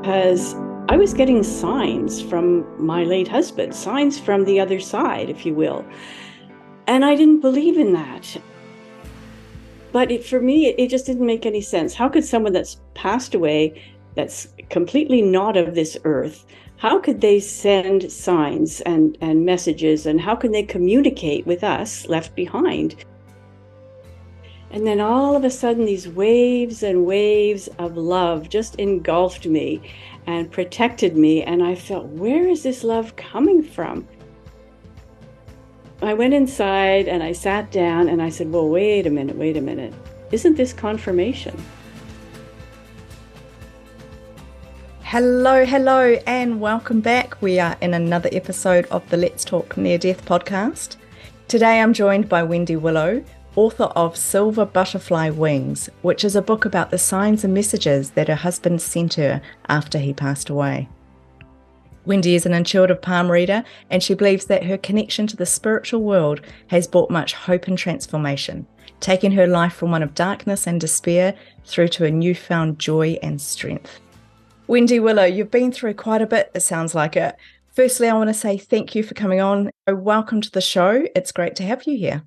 because I was getting signs from my late husband, signs from the other side, if you will. And I didn't believe in that. But for me, it just didn't make any sense. How could someone that's passed away, that's completely not of this earth, how could they send signs and messages, and how can they communicate with us left behind? And then all of a sudden, these waves and waves of love just engulfed me and protected me. And I felt, where is this love coming from? I went inside and I sat down and I said, well, wait a minute. Isn't this confirmation? Hello, and welcome back. We are in another episode of the Let's Talk Near Death podcast. Today I'm joined by Wendy Willow, author of Silver Butterfly Wings, which is a book about the signs and messages that her husband sent her after he passed away. Wendy is an intuitive palm reader, and she believes that her connection to the spiritual world has brought much hope and transformation, taking her life from one of darkness and despair through to a newfound joy and strength. Wendy Willow, you've been through quite a bit, it sounds like it. Firstly, I want to say thank you for coming on. Welcome to the show. It's great to have you here.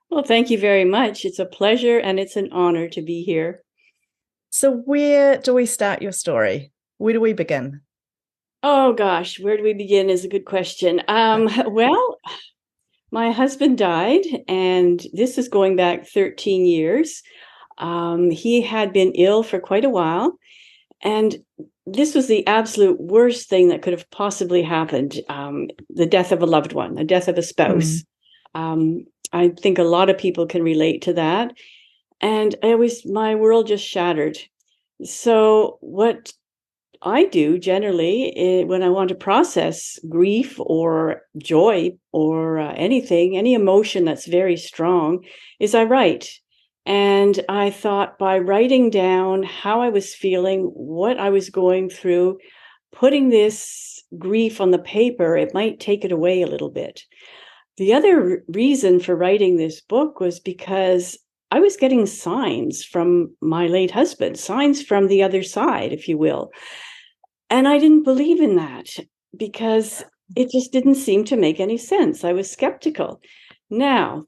Well, thank you very much. It's a pleasure and it's an honor to be here. So where do we start your story? Where do we begin? Oh gosh, where do we begin is a good question. Well, my husband died, and this is going back 13 years. He had been ill for quite a while, and this was the absolute worst thing that could have possibly happened. The death of a loved one, the death of a spouse. I think a lot of people can relate to that. And my world just shattered. So what I do generally when I want to process grief or joy or any emotion that's very strong, is I write. And I thought, by writing down how I was feeling, what I was going through, putting this grief on the paper, it might take it away a little bit. The other reason for writing this book was because I was getting signs from my late husband, signs from the other side, if you will. And I didn't believe in that because it just didn't seem to make any sense. I was skeptical. Now,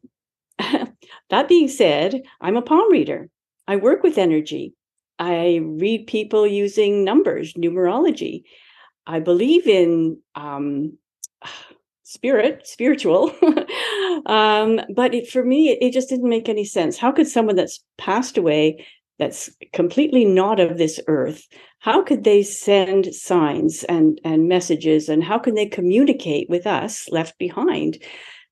that being said, I'm a palm reader. I work with energy. I read people using numbers, numerology. I believe in spiritual. But for me, it just didn't make any sense. How could someone that's passed away, that's completely not of this earth, how could they send signs and messages, and how can they communicate with us left behind?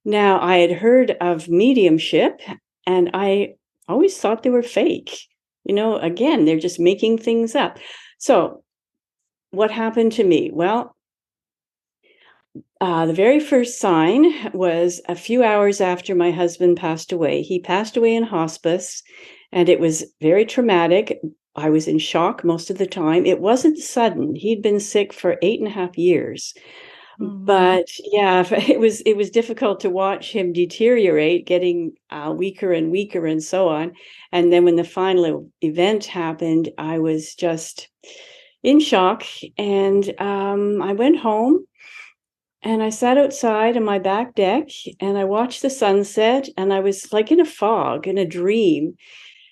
Now, I had heard of mediumship, and I always thought they were fake. Again, they're just making things up. So what happened to me? Well, the very first sign was a few hours after my husband passed away. He passed away in hospice, and it was very traumatic. I was in shock most of the time. It wasn't sudden. He'd been sick for 8.5 years. But yeah, it was difficult to watch him deteriorate, getting weaker and weaker and so on. And then when the final event happened, I was just in shock. And I went home and I sat outside on my back deck and I watched the sunset, and I was like in a fog, in a dream.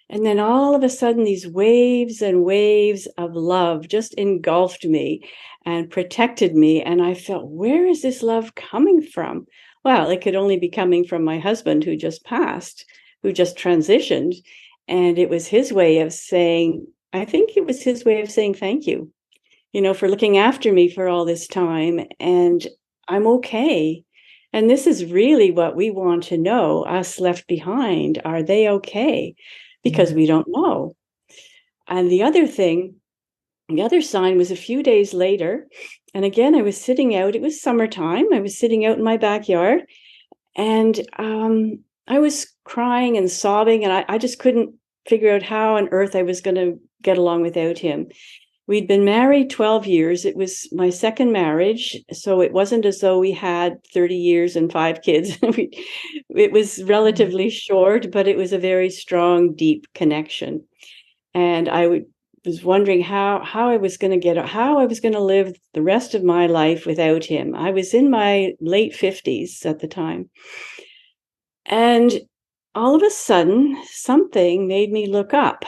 And then all of a sudden, these waves and waves of love just engulfed me and protected me. And I felt, where is this love coming from? Well, it could only be coming from my husband, who just passed, who just transitioned. And it was his way of saying, I think it was his way of saying thank you, for looking after me for all this time. And I'm okay. And this is really what we want to know, us left behind. Are they okay? Because we don't know. And the other sign was a few days later. And again, I was sitting out. It was summertime. I was sitting out in my backyard. And I was crying and sobbing. And I just couldn't figure out how on earth I was going to get along without him. We'd been married 12 years. It was my second marriage. So it wasn't as though we had 30 years and 5 kids. It was relatively short, but it was a very strong, deep connection. And was wondering how I was going to live the rest of my life without him. I was in my late 50s at the time. And all of a sudden, something made me look up,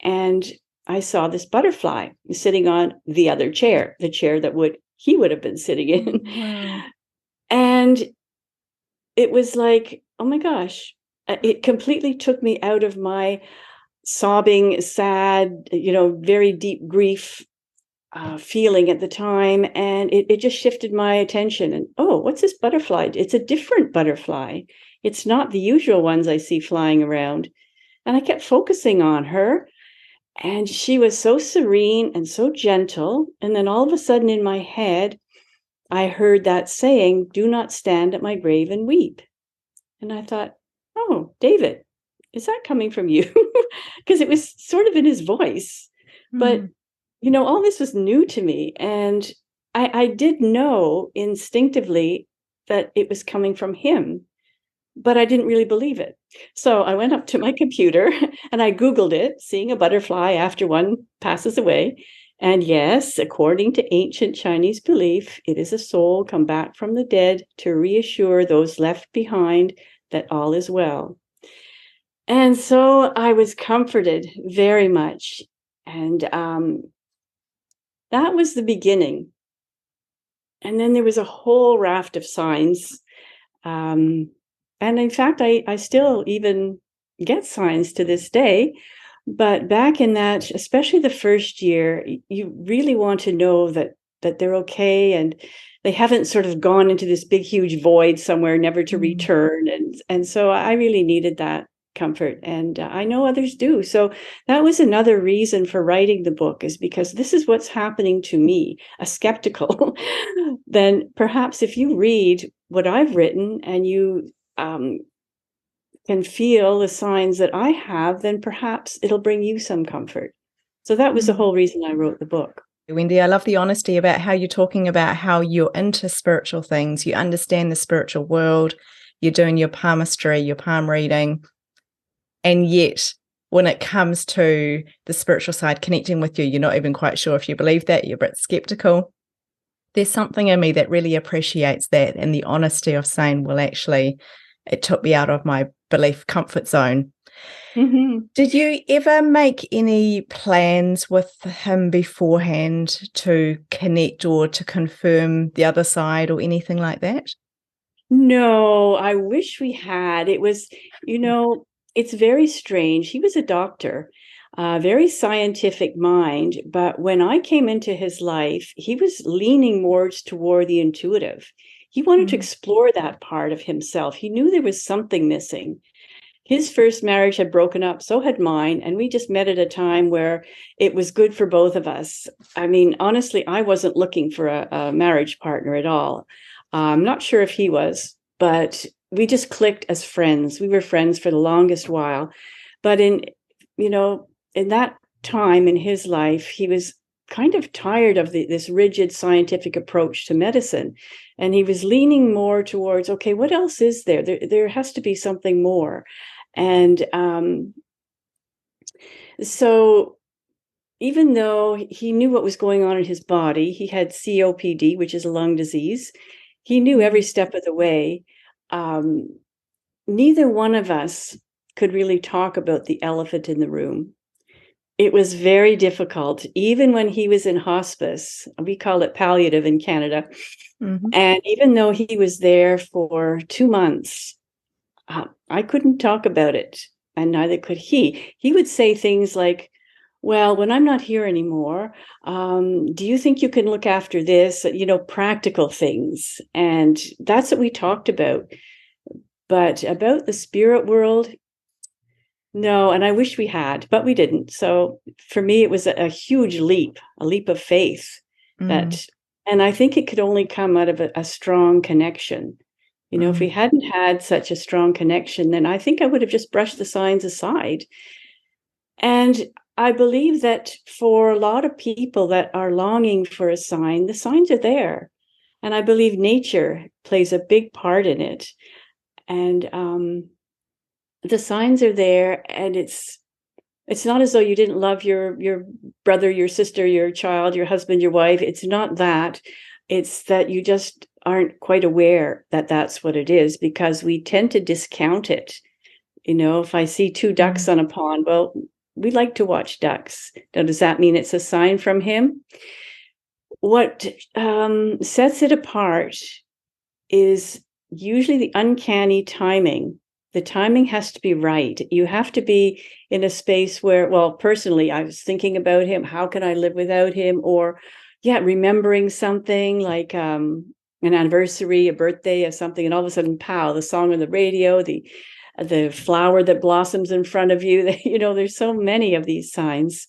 and I saw this butterfly sitting on the other chair, the chair that he would have been sitting in. Wow. And it was like, oh my gosh, it completely took me out of my sobbing, sad, very deep grief feeling at the time. And it just shifted my attention. And, oh, what's this butterfly? It's a different butterfly. It's not the usual ones I see flying around. And I kept focusing on her. And she was so serene and so gentle. And then all of a sudden in my head, I heard that saying, "Do not stand at my grave and weep." And I thought, oh, David, is that coming from you? Because it was sort of in his voice. But, all this was new to me. And I did know instinctively that it was coming from him, but I didn't really believe it. So I went up to my computer and I Googled it, seeing a butterfly after one passes away. And yes, according to ancient Chinese belief, it is a soul come back from the dead to reassure those left behind that all is well. And so I was comforted very much. And that was the beginning. And then there was a whole raft of signs. And in fact, I still even get signs to this day. But back in that, especially the first year, you really want to know that they're okay and they haven't sort of gone into this big, huge void somewhere, never to return. And so I really needed that comfort, and I know others do. So that was another reason for writing the book, is because this is what's happening to me, a skeptical. Then perhaps if you read what I've written and you can feel the signs that I have, then perhaps it'll bring you some comfort. So that was the whole reason I wrote the book. Wendy, I love the honesty about how you're talking about how you're into spiritual things. You understand the spiritual world. You're doing your palmistry, your palm reading. And yet, when it comes to the spiritual side connecting with you, you're not even quite sure if you believe that. You're a bit skeptical. There's something in me that really appreciates that, and the honesty of saying, well, actually, it took me out of my belief comfort zone. Did you ever make any plans with him beforehand to connect or to confirm the other side or anything like that? No, I wish we had. It was, it's very strange. He was a doctor, a very scientific mind, but when I came into his life, he was leaning more toward the intuitive. He wanted to explore that part of himself. He knew there was something missing. His first marriage had broken up, so had mine, and we just met at a time where it was good for both of us. I mean, honestly, I wasn't looking for a marriage partner at all. I'm not sure if he was, but we just clicked as friends. We were friends for the longest while. But in that time in his life, he was kind of tired of this rigid scientific approach to medicine. And he was leaning more towards, okay, what else is there? There has to be something more. And so even though he knew what was going on in his body, he had COPD, which is a lung disease. He knew every step of the way. Neither one of us could really talk about the elephant in the room. It was very difficult, even when he was in hospice. We call it palliative in Canada. And even though he was there for 2 months, I couldn't talk about it, and neither could he. He would say things like, well, when I'm not here anymore, do you think you can look after this? Practical things. And that's what we talked about. But about the spirit world, no, and I wish we had, but we didn't. So for me, it was a huge leap, a leap of faith and I think it could only come out of a strong connection. If we hadn't had such a strong connection, then I think I would have just brushed the signs aside. And I believe that for a lot of people that are longing for a sign, the signs are there. And I believe nature plays a big part in it. And the signs are there, and it's It's not as though you didn't love your brother, your sister, your child, your husband, your wife. It's not that. It's that you just aren't quite aware that that's what it is, because we tend to discount it. If I see two ducks on a pond, well, we like to watch ducks. Now, does that mean it's a sign from him? What sets it apart is usually the uncanny timing. The timing has to be right. You have to be in a space where, well, personally, I was thinking about him. How can I live without him? Or, remembering something like an anniversary, a birthday, or something, and all of a sudden, pow, the song on the radio, the flower that blossoms in front of you. There's so many of these signs.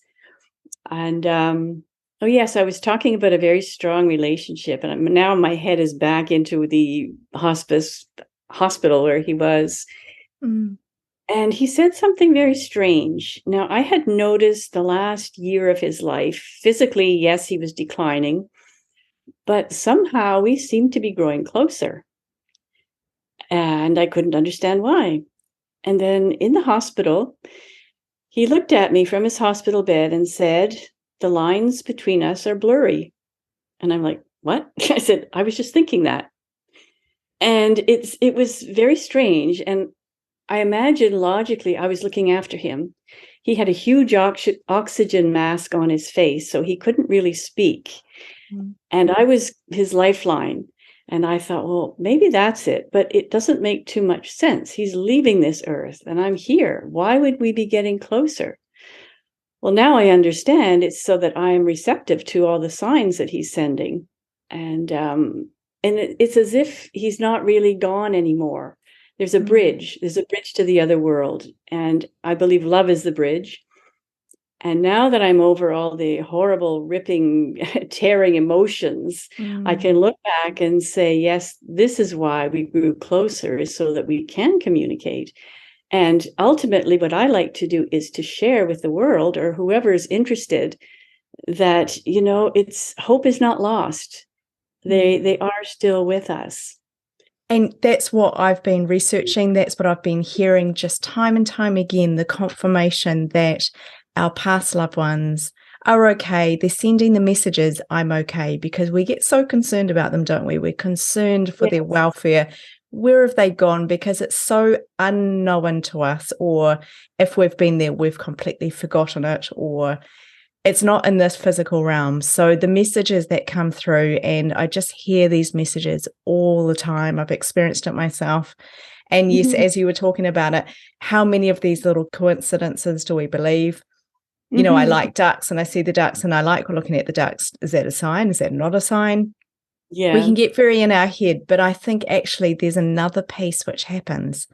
And oh yes, I was talking about a very strong relationship, and now my head is back into the hospital where he was. And he said something very strange. Now, I had noticed the last year of his life, physically, yes, he was declining, but somehow we seemed to be growing closer. And I couldn't understand why. And then in the hospital, he looked at me from his hospital bed and said, "The lines between us are blurry." And I'm like, "What?" I said, "I was just thinking that." And it was very strange. And I imagine logically, I was looking after him. He had a huge oxygen mask on his face, so he couldn't really speak. And I was his lifeline. And I thought, well, maybe that's it, but it doesn't make too much sense. He's leaving this earth and I'm here. Why would we be getting closer? Well, now I understand it's so that I am receptive to all the signs that he's sending. And it's as if he's not really gone anymore. There's a bridge. There's a bridge to the other world. And I believe love is the bridge. And now that I'm over all the horrible, ripping, tearing emotions, I can look back and say, yes, this is why we grew closer, is so that we can communicate. And ultimately, what I like to do is to share with the world, or whoever is interested, that, it's hope is not lost. They are still with us. And that's what I've been researching. That's what I've been hearing just time and time again, the confirmation that our past loved ones are okay. They're sending the messages, I'm okay, because we get so concerned about them, don't we? We're concerned for their welfare. Where have they gone? Because it's so unknown to us, or if we've been there, we've completely forgotten it, or it's not in this physical realm. So the messages that come through, and I just hear these messages all the time. I've experienced it myself. And yes, as you were talking about it, how many of these little coincidences do we believe? I like ducks and I see the ducks and I like looking at the ducks. Is that a sign? Is that not a sign? Yeah. We can get very in our head, but I think actually there's another piece which happens,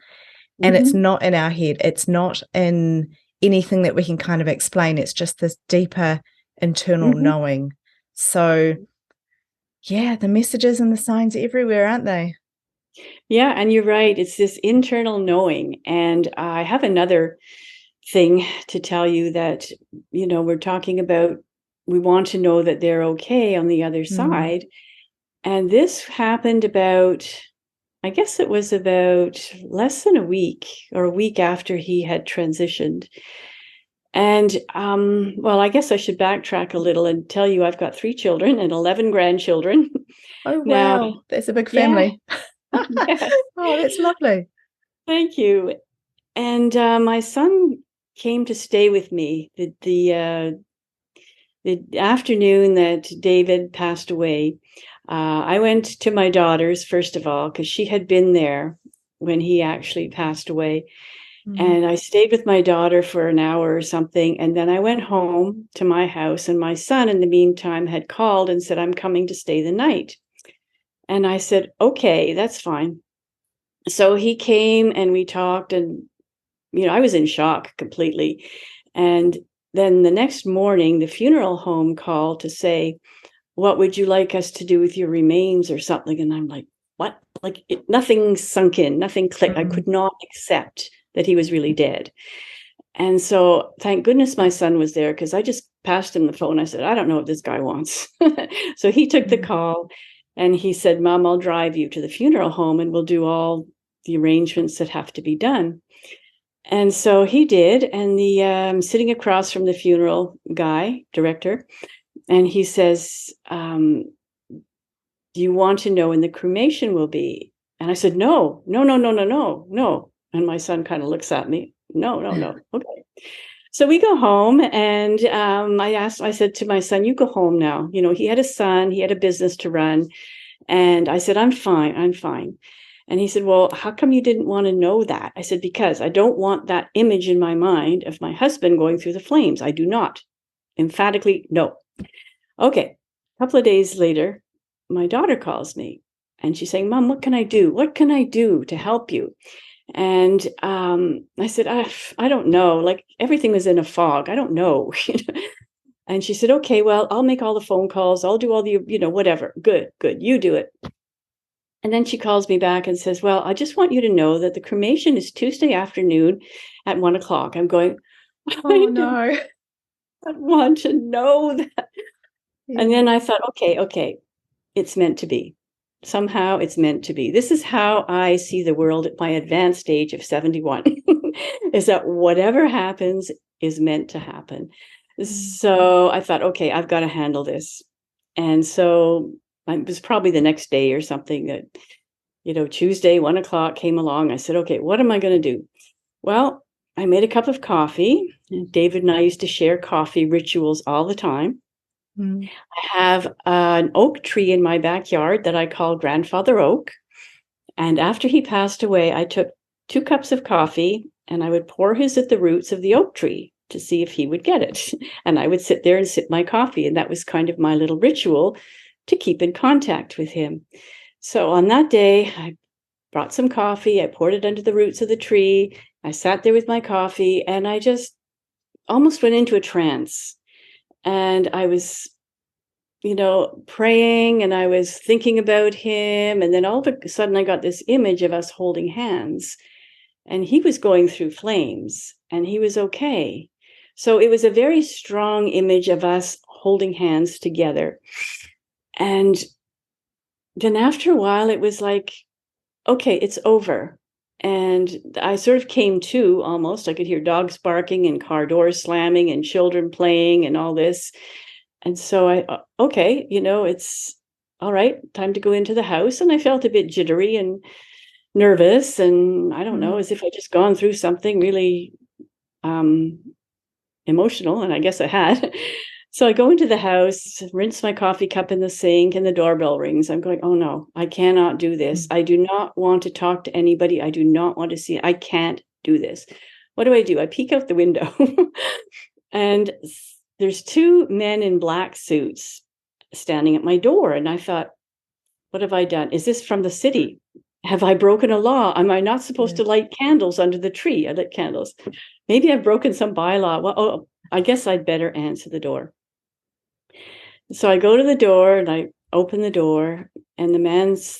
and it's not in our head. It's not in anything that we can kind of explain. It's just this deeper internal knowing. So yeah, the messages and the signs are everywhere, aren't they? Yeah, and you're right. It's this internal knowing. And I have another thing to tell you that, we're talking about, we want to know that they're okay on the other side. And this happened I guess it was about less than a week after he had transitioned. And, well, I guess I should backtrack a little and tell you I've got 3 children and 11 grandchildren. Oh, wow. Now, that's a big family. Yes. Oh, that's lovely. Thank you. And my son came to stay with me the afternoon that David passed away. I went to my daughter's, first of all, because she had been there when he actually passed away. And I stayed with my daughter for an hour or something. And then I went home to my house. And my son, in the meantime, had called and said, "I'm coming to stay the night." And I said, "Okay, that's fine." So he came and we talked, and, I was in shock completely. And then the next morning, the funeral home called to say, "What would you like us to do with your remains," or something? And I'm like, what? Like, nothing sunk in, nothing clicked. I could not accept that he was really dead. And so thank goodness my son was there, because I just passed him the phone. I said, "I don't know what this guy wants." So he took the call and he said, "Mom, I'll drive you to the funeral home and we'll do all the arrangements that have to be done." And so he did. And sitting across from the funeral director, and he says, do you want to know when the cremation will be? And I said, no. And my son kind of looks at me. No. Okay. So we go home, and I said to my son, you go home now. He had a son, he had a business to run. And I said, I'm fine. And he said, well, how come you didn't want to know that? I said, because I don't want that image in my mind of my husband going through the flames. I do not. Emphatically, no. Okay. A couple of days later, my daughter calls me, and she's saying, Mom, what can I do? What can I do to help you? And I said, I don't know. Like, everything was in a fog. I don't know. And she said, okay, well, I'll make all the phone calls. I'll do all the, whatever. Good. You do it. And then she calls me back and says, well, I just want you to know that the cremation is Tuesday afternoon at 1:00. I'm going, oh, no. I want to know that. Yeah. And then I thought, okay, it's meant to be. Somehow it's meant to be. This is how I see the world at my advanced age of 71, is that whatever happens is meant to happen. So I thought, okay, I've got to handle this. And so it was probably the next day or something that, Tuesday, 1:00 came along. I said, okay, what am I going to do? Well, I made a cup of coffee. David and I used to share coffee rituals all the time. I have an oak tree in my backyard that I call Grandfather Oak. And after he passed away, I took 2 cups of coffee and I would pour his at the roots of the oak tree to see if he would get it. And I would sit there and sip my coffee. And that was kind of my little ritual to keep in contact with him. So on that day, I brought some coffee. I poured it under the roots of the tree. I sat there with my coffee and I just almost went into a trance. And I was, praying, and I was thinking about him. And then all of a sudden I got this image of us holding hands, and he was going through flames and he was okay. So it was a very strong image of us holding hands together. And then after a while, it was like, okay, it's over. And I sort of came to almost. I could hear dogs barking and car doors slamming and children playing and all this. And so okay, it's all right, time to go into the house. And I felt a bit jittery and nervous. And I don't know, as if I just gone through something really emotional. And I guess I had. So I go into the house, rinse my coffee cup in the sink, and the doorbell rings. I'm going, oh no, I cannot do this. I do not want to talk to anybody. I do not want to see it. I can't do this. What do? I peek out the window and there's 2 men in black suits standing at my door. And I thought, what have I done? Is this from the city? Have I broken a law? Am I not supposed to light candles under the tree? I lit candles. Maybe I've broken some bylaw. Well, I guess I'd better answer the door. So I go to the door and I open the door, and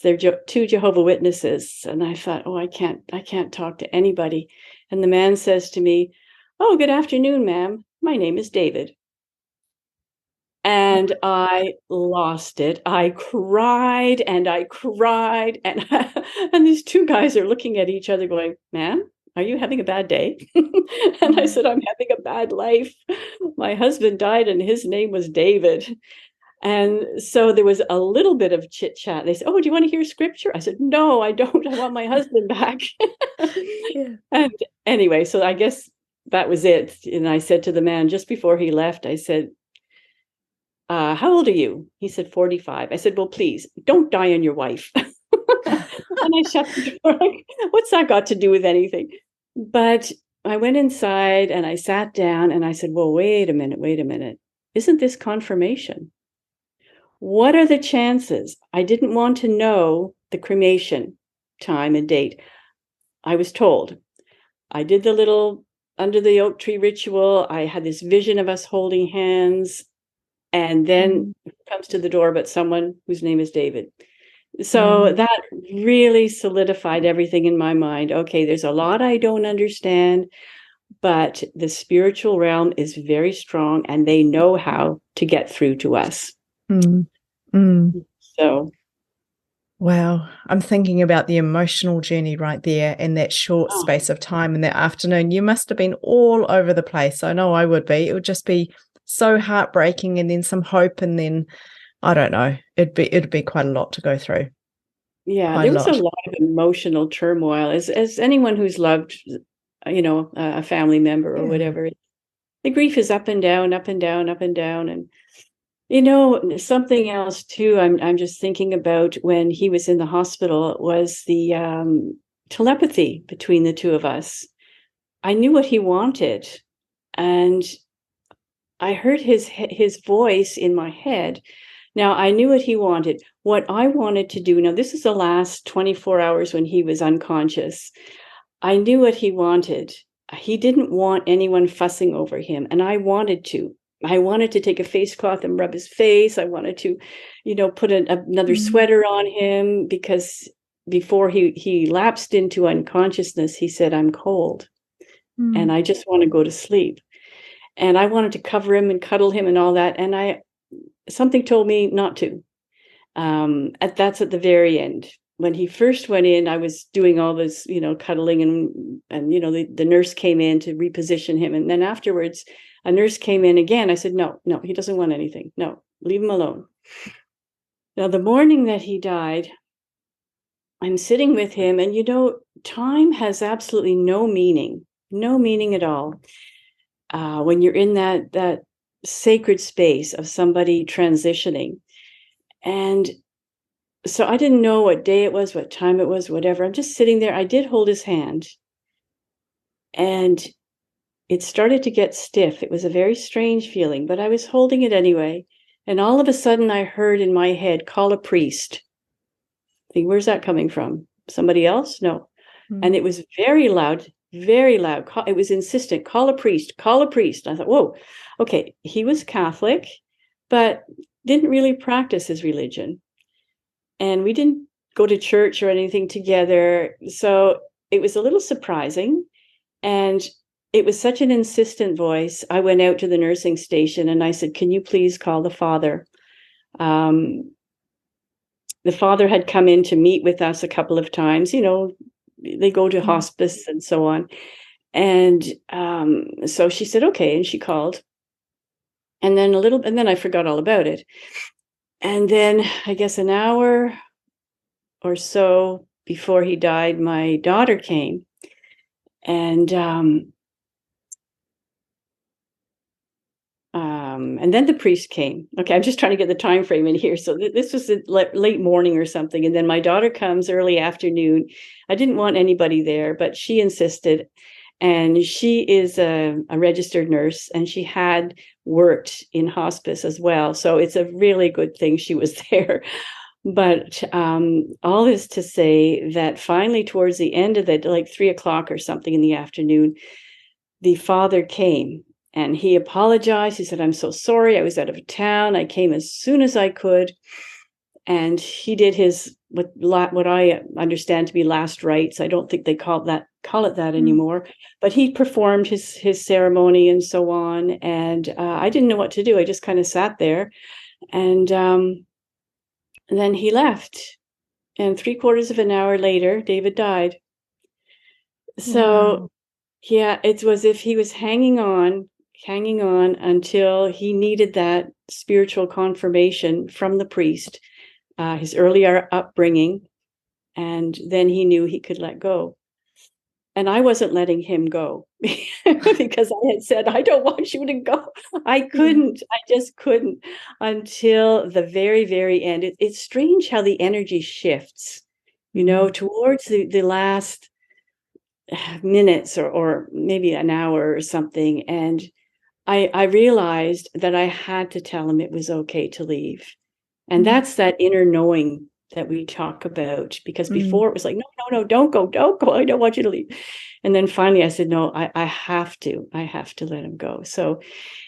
they're 2 Jehovah's Witnesses. And I thought, I can't talk to anybody. And the man says to me, oh, good afternoon, ma'am. My name is David. And I lost it. I cried and and these 2 guys are looking at each other going, ma'am, are you having a bad day? And I said, I'm having a bad life. My husband died and his name was David. And so there was a little bit of chit chat. They said, oh, do you want to hear scripture? I said, no, I don't. I want my husband back. And anyway, so I guess that was it. And I said to the man just before he left, I said, how old are you? He said, 45. I said, well, please don't die on your wife. And I shut the door. What's that got to do with anything? But I went inside and I sat down and I said, well, wait a minute. Isn't this confirmation? What are the chances? I didn't want to know the cremation time and date. I was told. I did the little under the oak tree ritual. I had this vision of us holding hands. And then comes to the door, but someone whose name is David. So that really solidified everything in my mind. Okay, there's a lot I don't understand, but the spiritual realm is very strong and they know how to get through to us. So. Wow. I'm thinking about the emotional journey right there in that short Oh, space of time in that afternoon. You must have been all over the place. I know I would be. It would just be so heartbreaking, and then some hope, and then I don't know. It'd be quite a lot to go through. yeah, Quite there a was a lot. lot of emotional turmoil. As anyone who's loved, a family member or Yeah. whatever, the grief is up and down, up and down, up and down. And you know, something else too, I'm just thinking about when he was in the hospital was the telepathy between the two of us. I knew what he wanted, and I heard his voice in my head. Now I knew what he wanted. What I wanted to do, now this is the last 24 hours when he was unconscious. I knew what he wanted. He didn't want anyone fussing over him, and I wanted to. I wanted to take a face cloth and rub his face. I wanted to, put another Mm, sweater on him because before he lapsed into unconsciousness, he said, "I'm cold and mm, I just want to go to sleep." And I wanted to cover him and cuddle him and all that. And something told me not to. That's at the very end. When he first went in, I was doing all this, cuddling, and the nurse came in to reposition him. And then afterwards, a nurse came in again. I said, no, no, he doesn't want anything. No, leave him alone. Now, the morning that he died, I'm sitting with him, and time has absolutely no meaning at all. When you're in that sacred space of somebody transitioning. And so I didn't know what day it was, what time it was, whatever. I'm just sitting there. I did hold his hand, and it started to get stiff. It was a very strange feeling, but I was holding it anyway. And all of a sudden, I heard in my head, call a priest. I think, where's that coming from? Somebody else? No. And mm, it was very loud, very loud. It was insistent, call a priest, call a priest. I thought, whoa, okay. He was Catholic, but didn't really practice his religion. And we didn't go to church or anything together. So it was a little surprising. And it was such an insistent voice. I went out to the nursing station and I said, can you please call the father? The father had come in to meet with us a couple of times. They go to mm. hospice and so on. And so she said, okay. And she called. And then I forgot all about it. And then I guess an hour or so before he died, my daughter came, and then the priest came. Okay, I'm just trying to get the time frame in here. So this was late morning or something, and then my daughter comes early afternoon. I didn't want anybody there, but she insisted, and she is a registered nurse, and she had worked in hospice as well. So it's a really good thing she was there. But all this to say that finally, towards the end of it, like 3 o'clock or something in the afternoon, the father came and he apologized. He said, I'm so sorry. I was out of town. I came as soon as I could. And he did his what I understand to be last rites. I don't think they call it that Mm. anymore. But he performed his ceremony and so on. And I didn't know what to do. I just kind of sat there, and then he left. And 3/4 of an hour later, David died. So Wow. yeah, it was as if he was hanging on until he needed that spiritual confirmation from the priest, his earlier upbringing, and then he knew he could let go. And I wasn't letting him go because I had said, I don't want you to go. Yeah. I just couldn't until the very, very end. It's strange how the energy shifts, Mm, towards the last minutes or maybe an hour or something. And I realized that I had to tell him it was okay to leave. And mm, that's that inner knowing that we talk about, because mm, before it was like, no, no, no, don't go. I don't want you to leave. And then finally I said, no, I have to let him go. So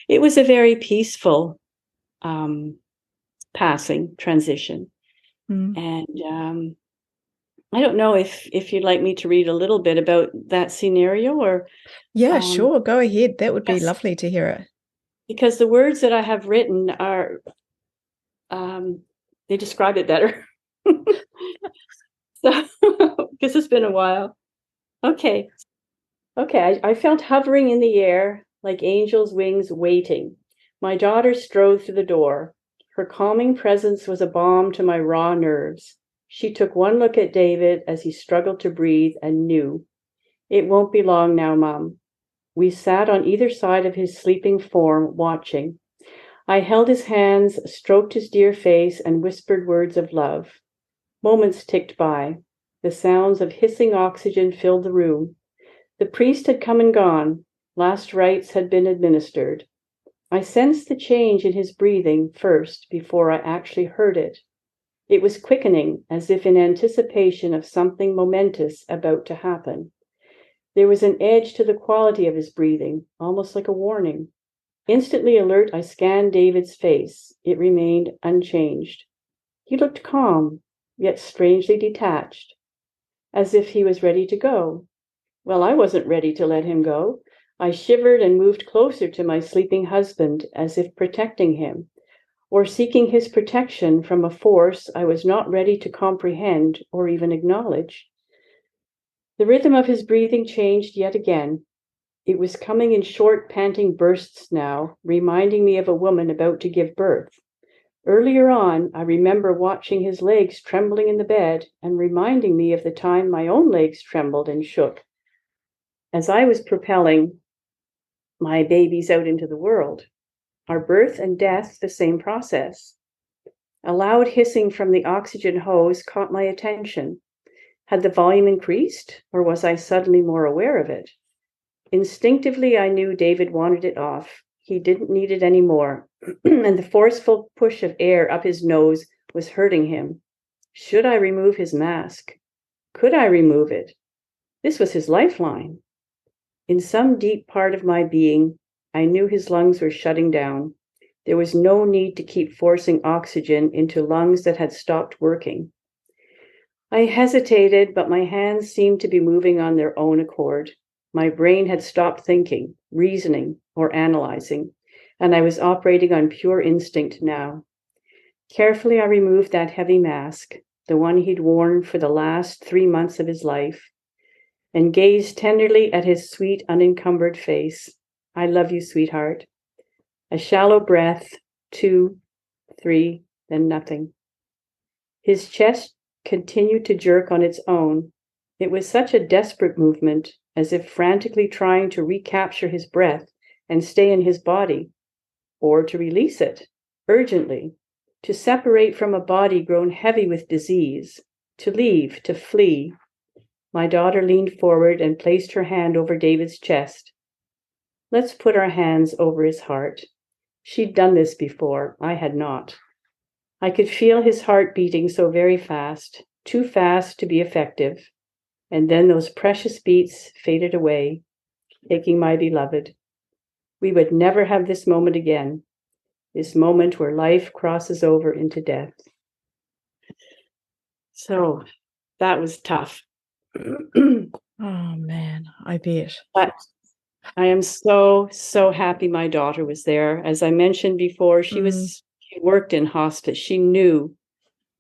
it was a very peaceful um, passing transition. mm. And I don't know if you'd like me to read a little bit about that scenario or Yeah, um, sure. Go ahead. That would be yes, lovely to hear it. because the words that I have written are um, they describe it better. So, because it's been a while. Okay. Okay. I felt hovering in the air like angels' wings waiting. My daughter strode through the door. Her calming presence was a balm to my raw nerves. She took one look at David as he struggled to breathe and knew, "It won't be long now, Mom." We sat on either side of his sleeping form, watching. I held his hands, stroked his dear face, and whispered words of love. Moments ticked by. The sounds of hissing oxygen filled the room. The priest had come and gone. Last rites had been administered. I sensed the change in his breathing first before I actually heard it. It was quickening, as if in anticipation of something momentous about to happen. There was an edge to the quality of his breathing, almost like a warning. Instantly alert, I scanned David's face. It remained unchanged. He looked calm, yet strangely detached, as if he was ready to go. Well, I wasn't ready to let him go. I shivered and moved closer to my sleeping husband, as if protecting him, or seeking his protection from a force I was not ready to comprehend or even acknowledge. The rhythm of his breathing changed yet again. It was coming in short, panting bursts now, reminding me of a woman about to give birth. Earlier on, I remember watching his legs trembling in the bed and reminding me of the time my own legs trembled and shook as I was propelling my babies out into the world. Our birth and death, the same process. A loud hissing from the oxygen hose caught my attention. Had the volume increased, or was I suddenly more aware of it? Instinctively, I knew David wanted it off. He didn't need it anymore, and the forceful push of air up his nose was hurting him. Should I remove his mask? Could I remove it? This was his lifeline. In some deep part of my being, I knew his lungs were shutting down. There was no need to keep forcing oxygen into lungs that had stopped working. I hesitated, but my hands seemed to be moving on their own accord. My brain had stopped thinking, reasoning, or analyzing, and I was operating on pure instinct now. Carefully, I removed that heavy mask, the one he'd worn for the last 3 months of his life, and gazed tenderly at his sweet, unencumbered face. "I love you, sweetheart." A shallow breath, 2, 3, then nothing. His chest continued to jerk on its own. It was such a desperate movement, as if frantically trying to recapture his breath and stay in his body, or to release it, urgently, to separate from a body grown heavy with disease, to leave, to flee. My daughter leaned forward and placed her hand over David's chest. "Let's put our hands over his heart." She'd done this before. I had not. I could feel his heart beating so very fast, too fast to be effective. And then those precious beats faded away, taking my beloved. We would never have this moment again, this moment where life crosses over into death. So that was tough. Oh man, I bet. But I am so, so happy my daughter was there. As I mentioned before, she worked in hospice. She knew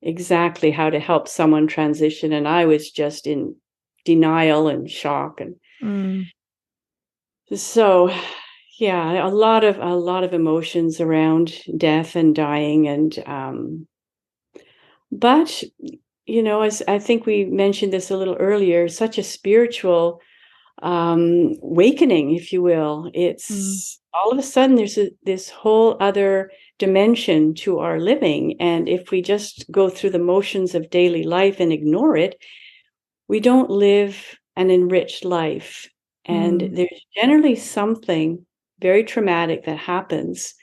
exactly how to help someone transition, and I was just in denial and shock. And so, yeah, a lot of emotions around death and dying. And but as I think we mentioned this a little earlier, such a spiritual awakening, if you will. It's all of a sudden there's this whole other dimension to our living, and if we just go through the motions of daily life and ignore it, we don't live an enriched life. And there's generally something very traumatic that happens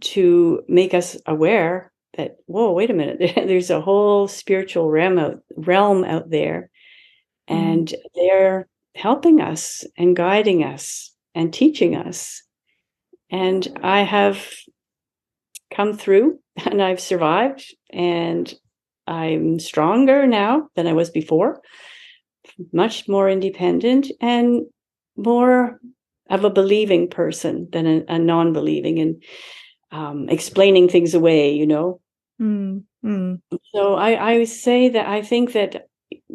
to make us aware that, whoa, wait a minute, there's a whole spiritual realm out there, and they're helping us and guiding us and teaching us. And I have come through, and I've survived, and I'm stronger now than I was before, much more independent and more of a believing person than a non-believing, and explaining things away, Mm, mm. So I say that I think that,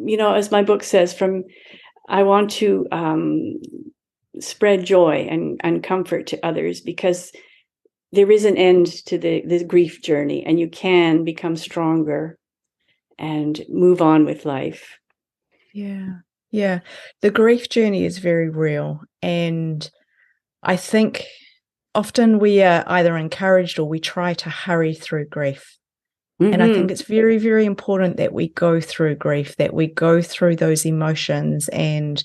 as my book says, I want to spread joy and comfort to others, because there is an end to the grief journey, and you can become stronger and move on with life. Yeah. Yeah. The grief journey is very real. And I think often we are either encouraged or we try to hurry through grief. And I think it's very, very important that we go through grief, that we go through those emotions and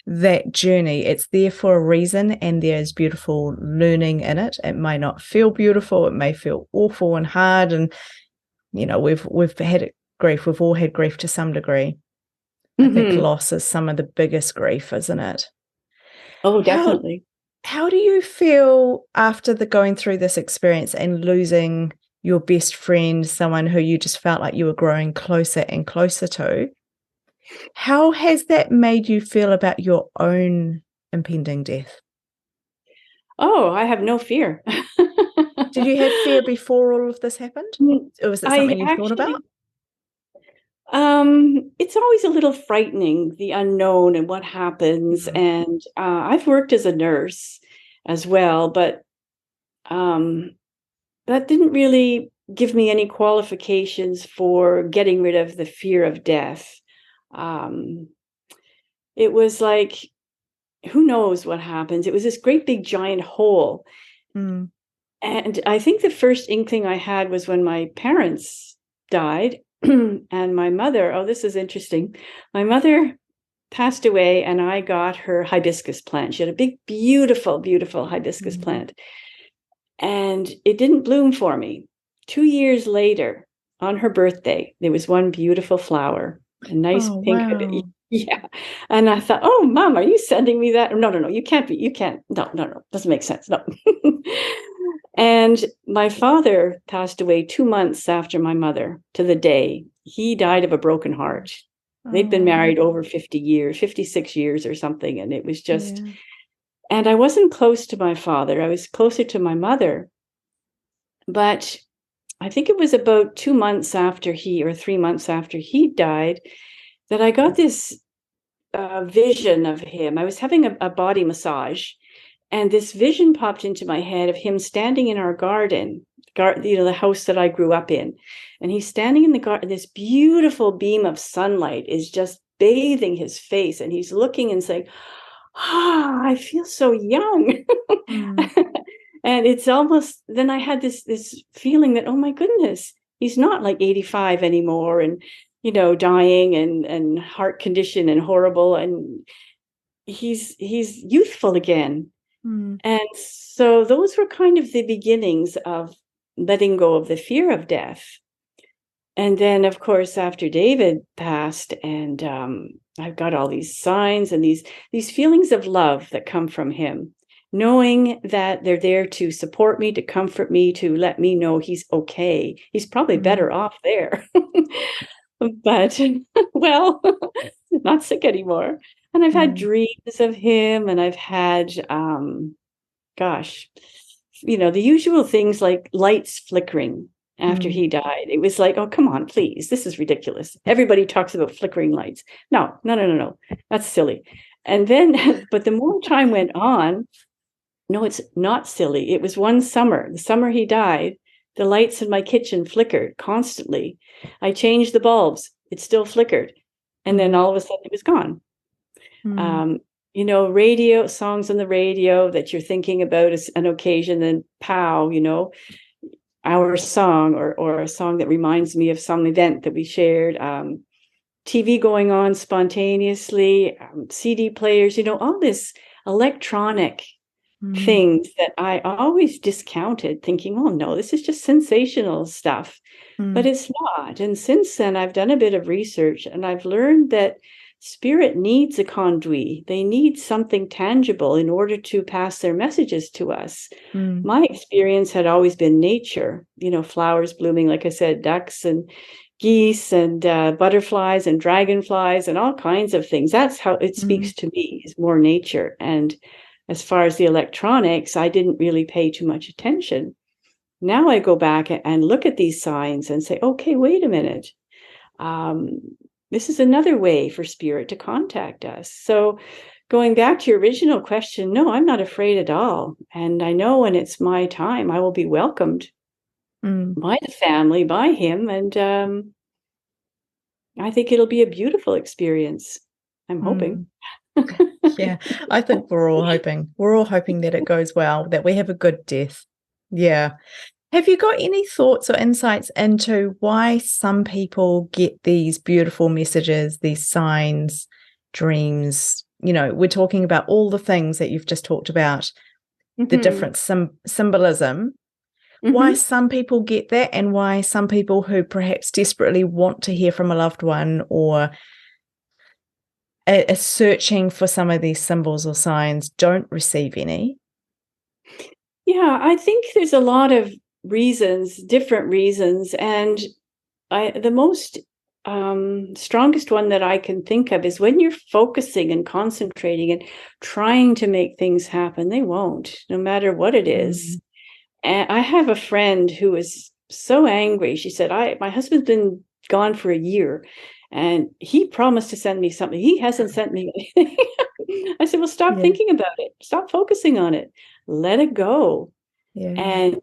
that journey. It's there for a reason, and there's beautiful learning in it. It may not feel beautiful, it may feel awful and hard. And, we've had grief, we've all had grief to some degree. I think loss is some of the biggest grief, isn't it? Oh, definitely. How do you feel after going through this experience and losing your best friend, someone who you just felt like you were growing closer and closer to? How has that made you feel about your own impending death? Oh, I have no fear. Did you have fear before all of this happened? Or was it something you thought about? It's always a little frightening, the unknown and what happens. And I've worked as a nurse as well, but that didn't really give me any qualifications for getting rid of the fear of death. It was like, who knows what happens? It was this great big giant hole. And I think the first inkling I had was when my parents died. And my mother, oh, this is interesting. My mother passed away, and I got her hibiscus plant. She had a big, beautiful, beautiful hibiscus plant. And it didn't bloom for me. 2 years later, on her birthday, there was one beautiful flower, a nice pink hibiscus. Yeah. And I thought, oh, Mom, are you sending me that? No, you can't be. You can't. No, doesn't make sense. No. And my father passed away 2 months after my mother, to the day. He died of a broken heart. They'd been married over 50 years, 56 years or something. And it was just, and I wasn't close to my father. I was closer to my mother. But I think it was about 2 months after or 3 months after he died that I got this vision of him. I was having a body massage, and this vision popped into my head of him standing in our garden, the house that I grew up in. And he's standing in the garden. This beautiful beam of sunlight is just bathing his face. And he's looking and saying, I feel so young. And it's almost, then I had this feeling that, oh my goodness, he's not like 85 anymore, and, dying and heart condition and horrible. And he's youthful again. And so those were kind of the beginnings of letting go of the fear of death. And then, of course, after David passed, and I've got all these signs and these feelings of love that come from him, knowing that they're there to support me, to comfort me, to let me know he's okay. He's probably better off there. But, well, not sick anymore. And I've had dreams of him, and I've had, the usual things like lights flickering after he died. It was like, oh, come on, please. This is ridiculous. Everybody talks about flickering lights. No. That's silly. And then, but the more time went on, no, it's not silly. It was one summer, the summer he died, the lights in my kitchen flickered constantly. I changed the bulbs. It still flickered. And then all of a sudden it was gone. Radio songs on the radio that you're thinking about as an occasion, then pow, our song or a song that reminds me of some event that we shared, TV going on spontaneously, CD players, all this electronic things that I always discounted, thinking, oh no, this is just sensational stuff. But it's not. And since then, I've done a bit of research, and I've learned that spirit needs a conduit. They need something tangible in order to pass their messages to us. My experience had always been nature, flowers blooming, like I said, ducks and geese and butterflies and dragonflies and all kinds of things. That's how it speaks to me, is more nature. And as far as the electronics, I didn't really pay too much attention. Now I go back and look at these signs and say, okay, wait a minute. This is another way for spirit to contact us. So going back to your original question, no, I'm not afraid at all. And I know when it's my time, I will be welcomed by the family, by him. And I think it'll be a beautiful experience. I'm hoping. Yeah, I think we're all hoping. We're all hoping that it goes well, that we have a good death. Yeah. Have you got any thoughts or insights into why some people get these beautiful messages, these signs, dreams? We're talking about all the things that you've just talked about, the different symbolism. Why some people get that, and why some people who perhaps desperately want to hear from a loved one or are searching for some of these symbols or signs don't receive any? Yeah, I think there's a lot of reasons, different reasons. And the most strongest one that I can think of is when you're focusing and concentrating and trying to make things happen, they won't, no matter what it is. And I have a friend who was so angry. She said, my husband's been gone for a year and he promised to send me something. He hasn't sent me anything. I said, well, stop thinking about it. Stop focusing on it. Let it go. Yeah. And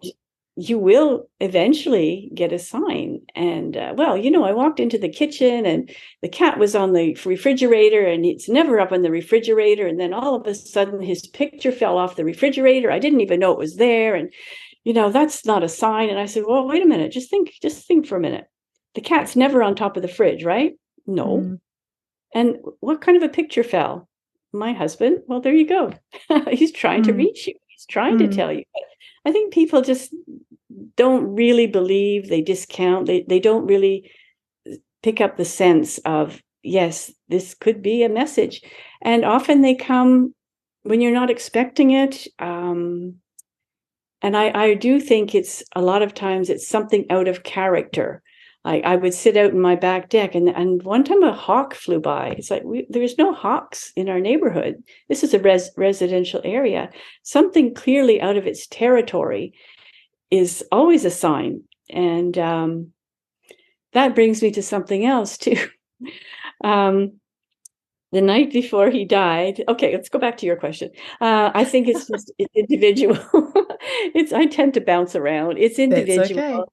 you will eventually get a sign. And I walked into the kitchen and the cat was on the refrigerator and it's never up on the refrigerator. And then all of a sudden his picture fell off the refrigerator. I didn't even know it was there. And, that's not a sign. And I said, well, wait a minute. Just think for a minute. The cat's never on top of the fridge, right? No. And what kind of a picture fell? My husband. Well, there you go. He's trying to reach you. He's trying to tell you. But I think people just don't really believe, they discount, they don't really pick up the sense of, yes, this could be a message. And often they come when you're not expecting it. And I do think it's a lot of times it's something out of character. I would sit out in my back deck and one time a hawk flew by. It's like, there's no hawks in our neighborhood. This is a residential area. Something clearly out of its territory is always a sign. And that brings me to something else too. The night before he died. Okay, let's go back to your question. I think it's just individual. I tend to bounce around. It's individual. That's okay.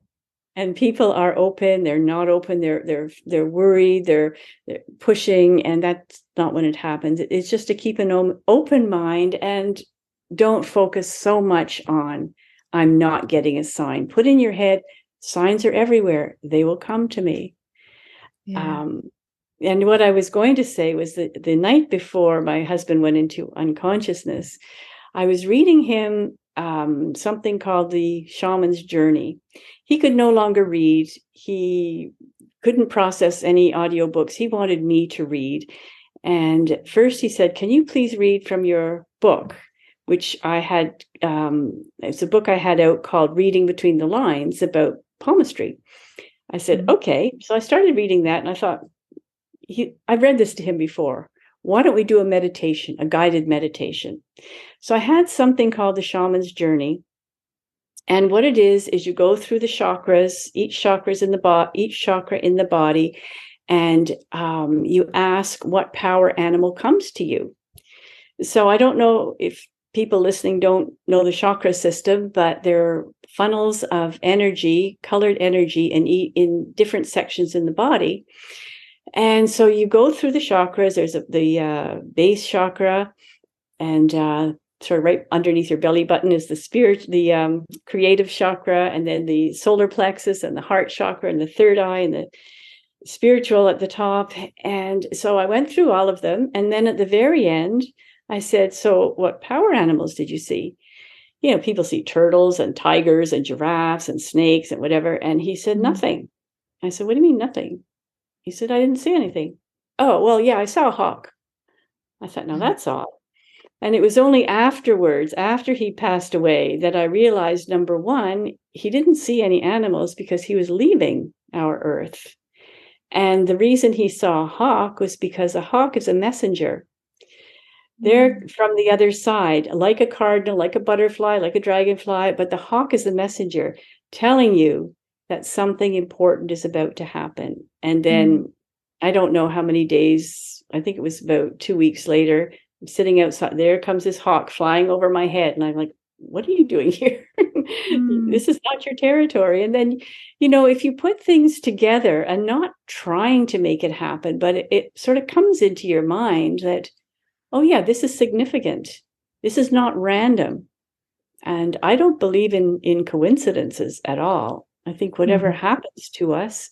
And people are open, they're not open, they're worried, they're pushing, and that's not when it happens. It's just to keep an open mind and don't focus so much on, I'm not getting a sign. Put in your head, signs are everywhere. They will come to me. Yeah. And what I was going to say was that the night before my husband went into unconsciousness, I was reading him something called The Shaman's Journey. He could no longer read. He couldn't process any audiobooks. He wanted me to read. And first he said, can you please read from your book, which I had, it's a book I had out called Reading Between the Lines about palmistry. I said, okay. So I started reading that and I thought, I've read this to him before. Why don't we do a meditation, a guided meditation? So I had something called the Shaman's Journey. And what it is you go through the chakras, each chakra in the body, and you ask what power animal comes to you. So I don't know if people listening don't know the chakra system, but there are funnels of energy, colored energy in different sections in the body. And so you go through the chakras. There's the base chakra, and sort of right underneath your belly button is the creative chakra, and then the solar plexus and the heart chakra and the third eye and the spiritual at the top. And so I went through all of them. And then at the very end, I said, so what power animals did you see? People see turtles and tigers and giraffes and snakes and whatever. And he said, nothing. I said, what do you mean nothing? He said, I didn't see anything. Oh, well, yeah, I saw a hawk. I thought, now that's odd. And it was only afterwards, after he passed away, that I realized, number one, he didn't see any animals because he was leaving our earth. And the reason he saw a hawk was because a hawk is a messenger. They're from the other side, like a cardinal, like a butterfly, like a dragonfly, but the hawk is the messenger. telling you that something important is about to happen. And then I don't know how many days, I think it was about 2 weeks later, I'm sitting outside, there comes this hawk flying over my head. And I'm like, what are you doing here? This is not your territory. And then, if you put things together and not trying to make it happen, but it sort of comes into your mind that, oh yeah, this is significant. This is not random. And I don't believe in coincidences at all. I think whatever happens to us,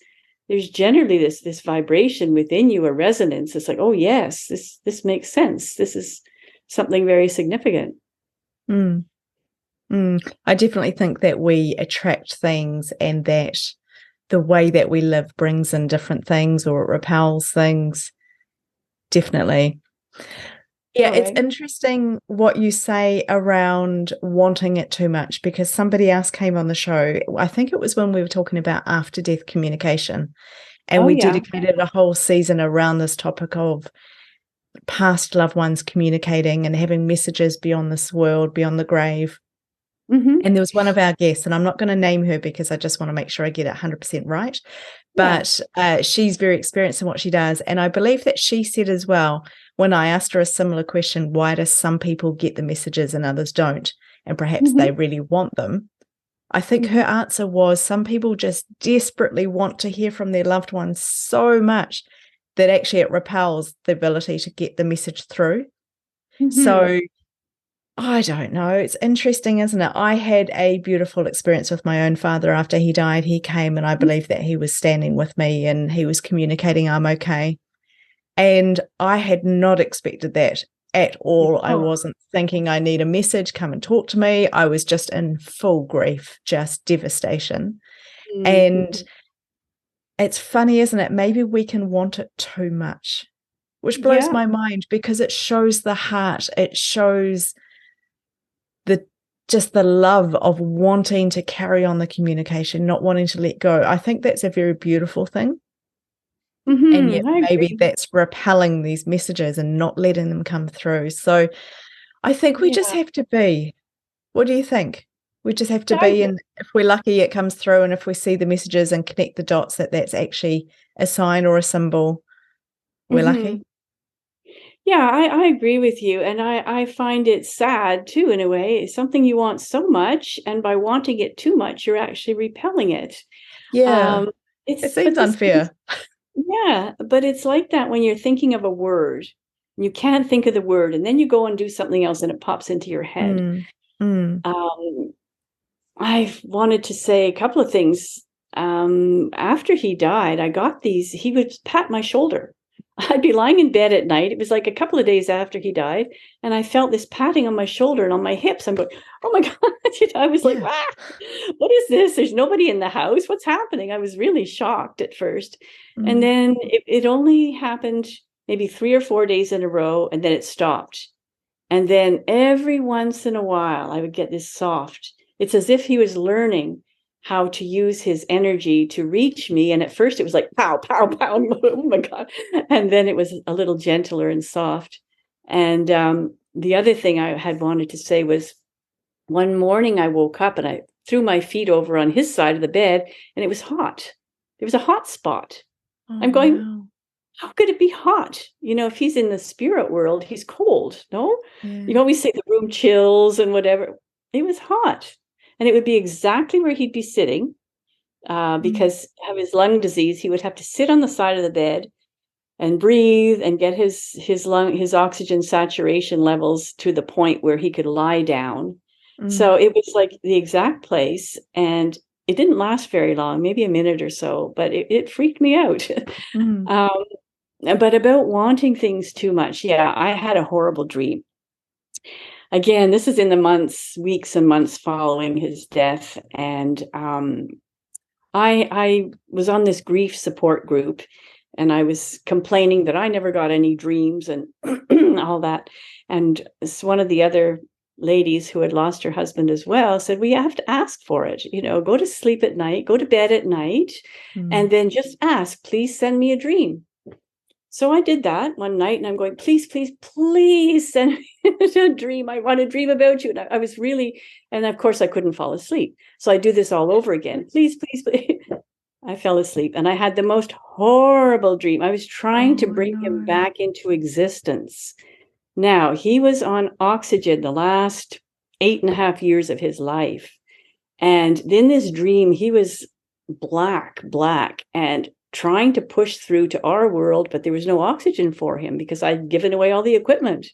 there's generally this vibration within you, a resonance. It's like, oh yes, this makes sense. This is something very significant. I definitely think that we attract things, and that the way that we live brings in different things, or it repels things. Definitely. Yeah, it's interesting what you say around wanting it too much, because somebody else came on the show. I think it was when we were talking about after-death communication, and we dedicated a whole season around this topic of past loved ones communicating and having messages beyond this world, beyond the grave. And there was one of our guests, and I'm not going to name her because I just want to make sure I get it 100% right. But she's very experienced in what she does. And I believe that she said as well, when I asked her a similar question, why do some people get the messages and others don't? And perhaps they really want them. I think her answer was some people just desperately want to hear from their loved ones so much that actually it repels the ability to get the message through. So I don't know. It's interesting, isn't it? I had a beautiful experience with my own father after he died. He came, and I believe that he was standing with me and he was communicating, I'm okay. And I had not expected that at all. I wasn't thinking I need a message, come and talk to me. I was just in full grief, just devastation. And it's funny, isn't it? Maybe we can want it too much, which blows my mind, because it shows the heart. It shows just the love of wanting to carry on the communication, not wanting to let go. I think that's a very beautiful thing. And yet maybe that's repelling these messages and not letting them come through. So I think we just have to be. What do you think? We just have to be, and if we're lucky, it comes through. And if we see the messages and connect the dots, that's actually a sign or a symbol, we're lucky. Yeah, I agree with you. And I find it sad too, in a way. It's something you want so much, and by wanting it too much, you're actually repelling it. Yeah. It seems unfair. Yeah, but it's like that when you're thinking of a word. You can't think of the word, and then you go and do something else and it pops into your head. I've wanted to say a couple of things. After he died, I got these, he would pat my shoulder. I'd be lying in bed at night. It was like a couple of days after he died, and I felt this patting on my shoulder and on my hips. I'm going, oh my God. I was like, what is this? There's nobody in the house. What's happening? I was really shocked at first. And then it only happened maybe 3 or 4 days in a row, and then it stopped. And then every once in a while, I would get this soft. It's as if he was learning how to use his energy to reach me. And at first it was like, pow, pow, pow. Oh my God. And then it was a little gentler and soft. And the other thing I had wanted to say was, one morning I woke up and I threw my feet over on his side of the bed, and it was hot. There was a hot spot. I'm going, how could it be hot? If he's in the spirit world, he's cold. No, you always say the room chills and whatever. It was hot. And it would be exactly where he'd be sitting, because of his lung disease. He would have to sit on the side of the bed and breathe and get his oxygen saturation levels to the point where he could lie down. So it was like the exact place, and it didn't last very long, maybe a minute or so, but it freaked me out. But about wanting things too much, I had a horrible dream. Again, this is in the weeks and months following his death. And I was on this grief support group, and I was complaining that I never got any dreams and all that. And one of the other ladies who had lost her husband as well said, well, you have to ask for it. Go to sleep at night, go to bed at night, and then just ask, please send me a dream. So I did that one night, and I'm going, please, please, please send me a dream. I want to dream about you. And I was really, and of course I couldn't fall asleep. So I do this all over again. Please, please, please. I fell asleep, and I had the most horrible dream. I was trying to Oh bring him no. back into existence. Now, he was on oxygen the last 8.5 years of his life. And in this dream, he was black, and trying to push through to our world, but there was no oxygen for him because I'd given away all the equipment.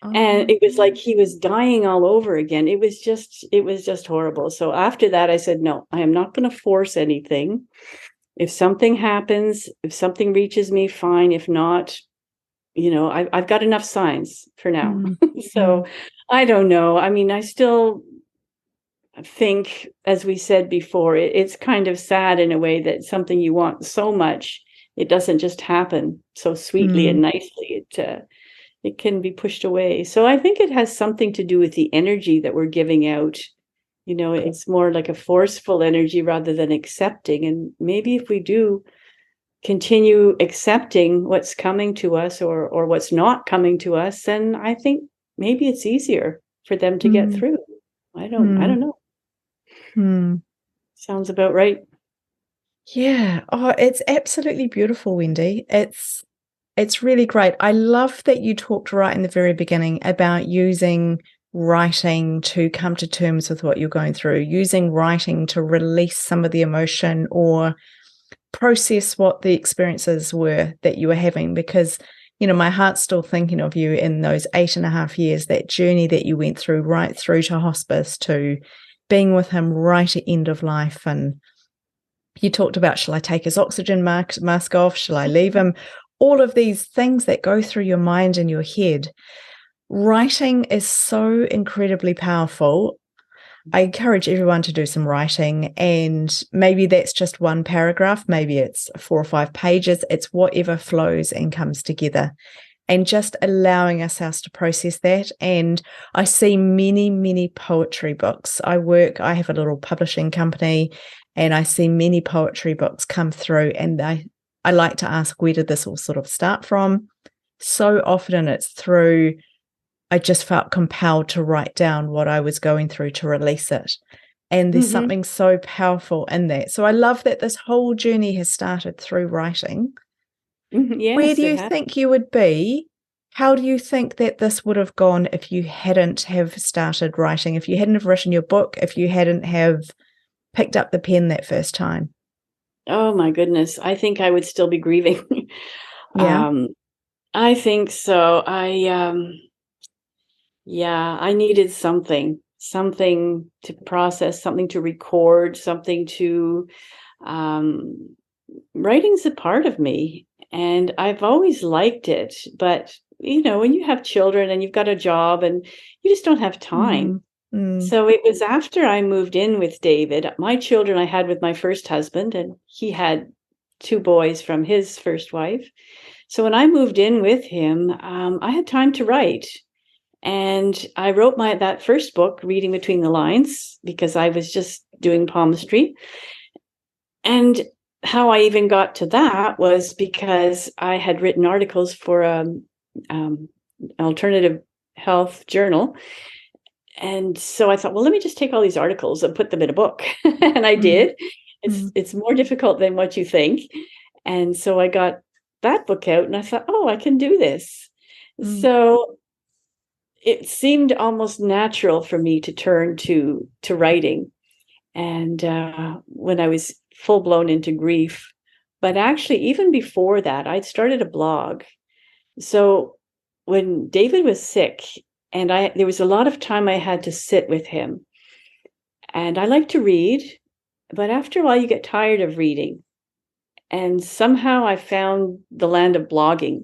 And Oh. it was like he was dying all over again. It was just horrible. So after that, I said, no, I am not going to force anything. If something happens, if something reaches me, fine. If not, I've got enough signs for now. Mm, So I don't know. I mean, I still think, as we said before, it's kind of sad in a way that something you want so much, it doesn't just happen so sweetly and mm, nicely. It can be pushed away. So I think it has something to do with the energy that we're giving out. It's more like a forceful energy rather than accepting. And maybe if we do continue accepting what's coming to us, or what's not coming to us, then I think maybe it's easier for them to get mm, through. I don't mm, know. mm. Sounds about right. Yeah. Oh, it's absolutely beautiful, Wendy. It's really great. I love that you talked right in the very beginning about using writing to come to terms with what you're going through, using writing to release some of the emotion or process what the experiences were that you were having. Because, my heart's still thinking of you in those 8.5 years, that journey that you went through, right through to hospice, to being with him right at end of life. And you talked about, shall I take his oxygen mask off? Shall I leave him? All of these things that go through your mind and your head. Writing is so incredibly powerful. I encourage everyone to do some writing, and maybe that's just one paragraph, maybe it's 4 or 5 pages. It's whatever flows and comes together, and just allowing ourselves to process that. And I see many, many poetry books. I have a little publishing company, and I see many poetry books come through, and I like to ask, where did this all sort of start from? So often it's through, I just felt compelled to write down what I was going through to release it. And there's Mm-hmm. something so powerful in that. So I love that this whole journey has started through writing. Mm-hmm. Where do Yes, it you has. think you would be? How do you think that this would have gone if you hadn't have started writing, if you hadn't have written your book, if you hadn't have picked up the pen that first time? Oh my goodness. I think I would still be grieving. Yeah. um, I think so. Yeah, I needed something to process, something to record, something to, um, writing's a part of me, and I've always liked it. But, when you have children and you've got a job and you just don't have time. Mm, mm, So it was after I moved in with David, my children I had with my first husband, and he had 2 boys from his first wife. So when I moved in with him, I had time to write. And I wrote that first book, Reading Between the Lines, because I was just doing palmistry. And how I even got to that was because I had written articles for um, alternative health journal. And so I thought, well, let me just take all these articles and put them in a book. And I mm, did. It's mm, it's more difficult than what you think. And so I got that book out, and I thought, oh, I can do this. mm, So it seemed almost natural for me to turn to writing. And when I was full blown into grief, but actually even before that, I'd started a blog. So when David was sick, and there was a lot of time I had to sit with him, and I like to read, but after a while you get tired of reading. And somehow I found the land of blogging.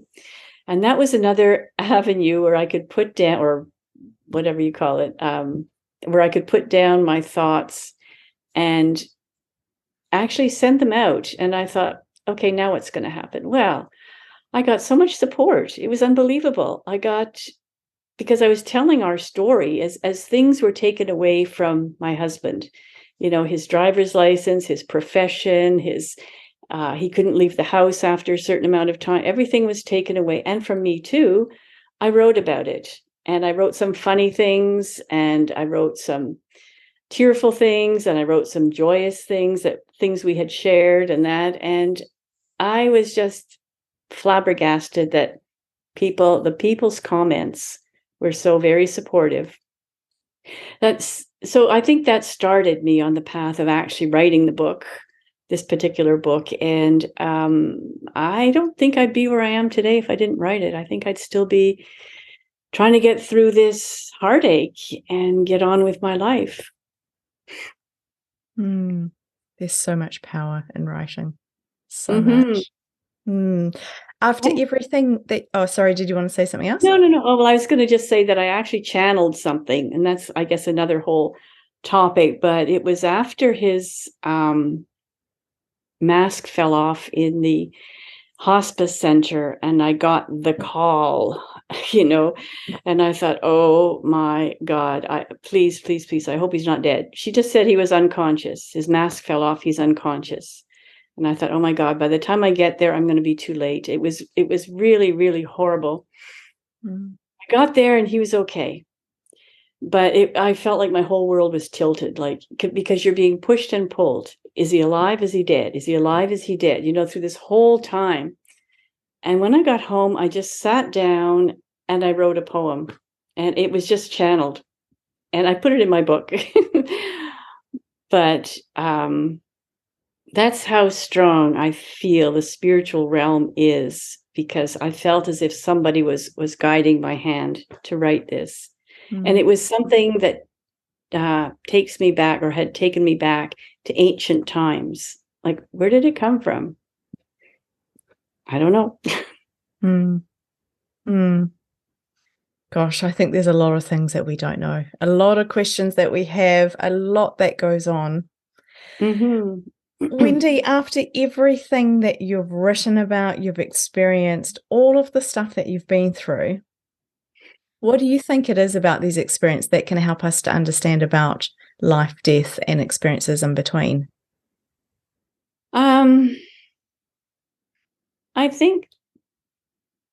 And that was another avenue where I could put down, or whatever you call it, where I could put down my thoughts and actually send them out. And I thought, okay, now what's going to happen? Well, I got so much support. It was unbelievable. Because I was telling our story as things were taken away from my husband, his driver's license, his profession, He couldn't leave the house after a certain amount of time. Everything was taken away. And from me too. I wrote about it. And I wrote some funny things, and I wrote some tearful things, and I wrote some joyous things, things we had shared and that. And I was just flabbergasted that the people's comments were so very supportive. So I think that started me on the path of actually writing this particular book. And I don't think I'd be where I am today if I didn't write it. I think I'd still be trying to get through this heartache and get on with my life. There's so much power in writing. So much. After everything that, oh, sorry, did you want to say something else? No. Oh, well, I was going to just say that I actually channeled something, and that's, I guess, another whole topic, but it was after his mask fell off in the hospice center, and I got the call, and I thought, oh my God, please, I hope he's not dead. She just said he was unconscious. His mask fell off. He's unconscious. And I thought, oh my God, by the time I get there, I'm going to be too late. It was really, really horrible. I got there and he was okay. But I felt like my whole world was tilted, because you're being pushed and pulled. Is he alive? Is he dead? Is he alive? Is he dead? Through this whole time. And when I got home, I just sat down and I wrote a poem, and it was just channeled, and I put it in my book. But that's how strong I feel the spiritual realm is, because I felt as if somebody was guiding my hand to write this. And it was something that takes me back, or had taken me back to ancient times. Like, where did it come from? I don't know. Gosh, I think there's a lot of things that we don't know, a lot of questions that we have, a lot that goes on. Wendy, after everything that you've written about, you've experienced, all of the stuff that you've been through, what do you think it is about these experiences that can help us to understand about life, death, and experiences in between? I think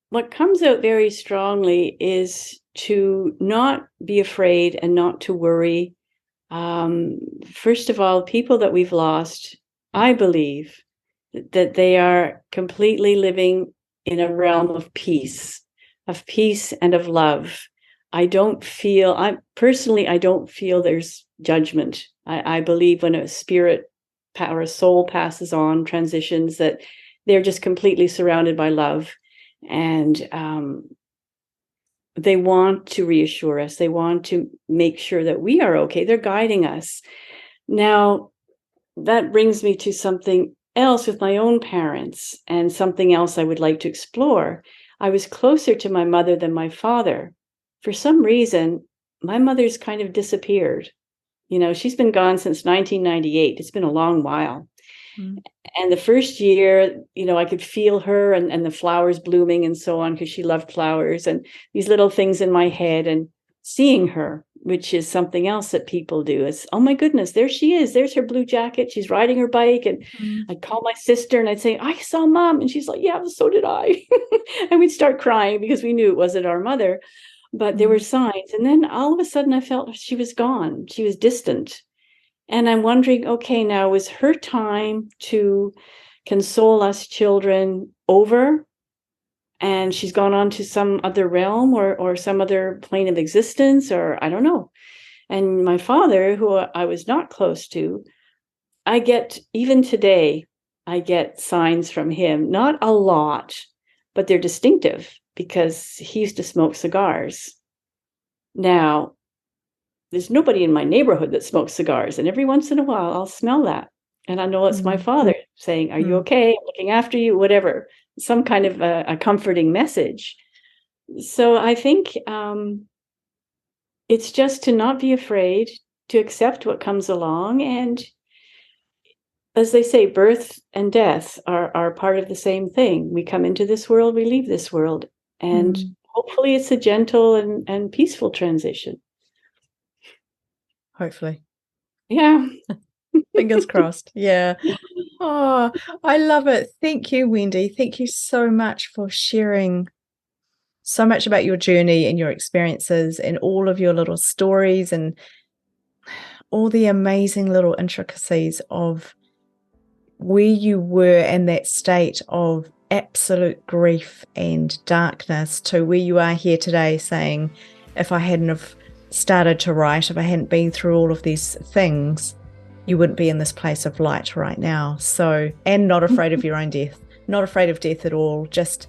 what comes out very strongly is to not be afraid and not to worry. First of all, people that we've lost, I believe that they are completely living in a realm of peace and of love. I don't feel there's judgment. I believe when a spirit or a soul passes on, transitions, that they're just completely surrounded by love. And they want to reassure us. They want to make sure that we are okay. They're guiding us. Now, that brings me to something else with my own parents, and something else I would like to explore. I was closer to my mother than my father. For some reason, my mother's kind of disappeared. She's been gone since 1998. It's been a long while. And the first year, I could feel her and the flowers blooming and so on, because she loved flowers, and these little things in my head, and seeing her, which is something else that people do. It's, oh my goodness, there she is. There's her blue jacket. She's riding her bike. And I'd call my sister and I'd say, I saw Mom. And she's like, yeah, so did I. And we'd start crying because we knew it wasn't our mother. But there were signs. And then all of a sudden I felt she was gone. She was distant. And I'm wondering, okay, now was her time to console us children over? And she's gone on to some other realm or some other plane of existence, or I don't know. And my father, who I was not close to, even today, I get signs from him, not a lot, but they're distinctive, because he used to smoke cigars. Now, there's nobody in my neighborhood that smokes cigars, and every once in a while I'll smell that. And I know it's my father saying, are you okay? I'm looking after you, whatever. Some kind of a comforting message. So I think it's just to not be afraid, to accept what comes along. And as they say, birth and death are part of the same thing. We come into this world, we leave this world. And hopefully it's a gentle and peaceful transition. Hopefully. Yeah. Fingers crossed. Yeah. Oh, I love it. Thank you, Wendy. Thank you so much for sharing so much about your journey and your experiences and all of your little stories and all the amazing little intricacies of where you were in that state of absolute grief and darkness to where you are here today saying, if I hadn't have started to write, if I hadn't been through all of these things, you wouldn't be in this place of light right now. So, and not afraid of your own death, not afraid of death at all, just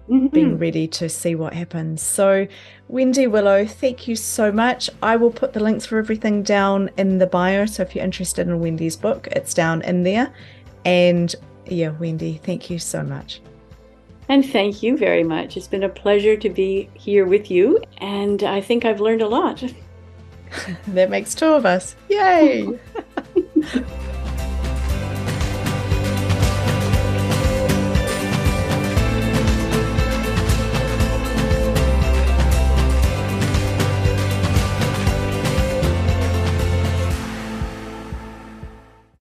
being ready to see what happens. So, Wendy Willow, thank you so much. I will put the links for everything down in the bio. So if you're interested in Wendy's book, it's down in there. And yeah, Wendy, thank you so much. And thank you very much. It's been a pleasure to be here with you. And I think I've learned a lot. That makes two of us. Yay!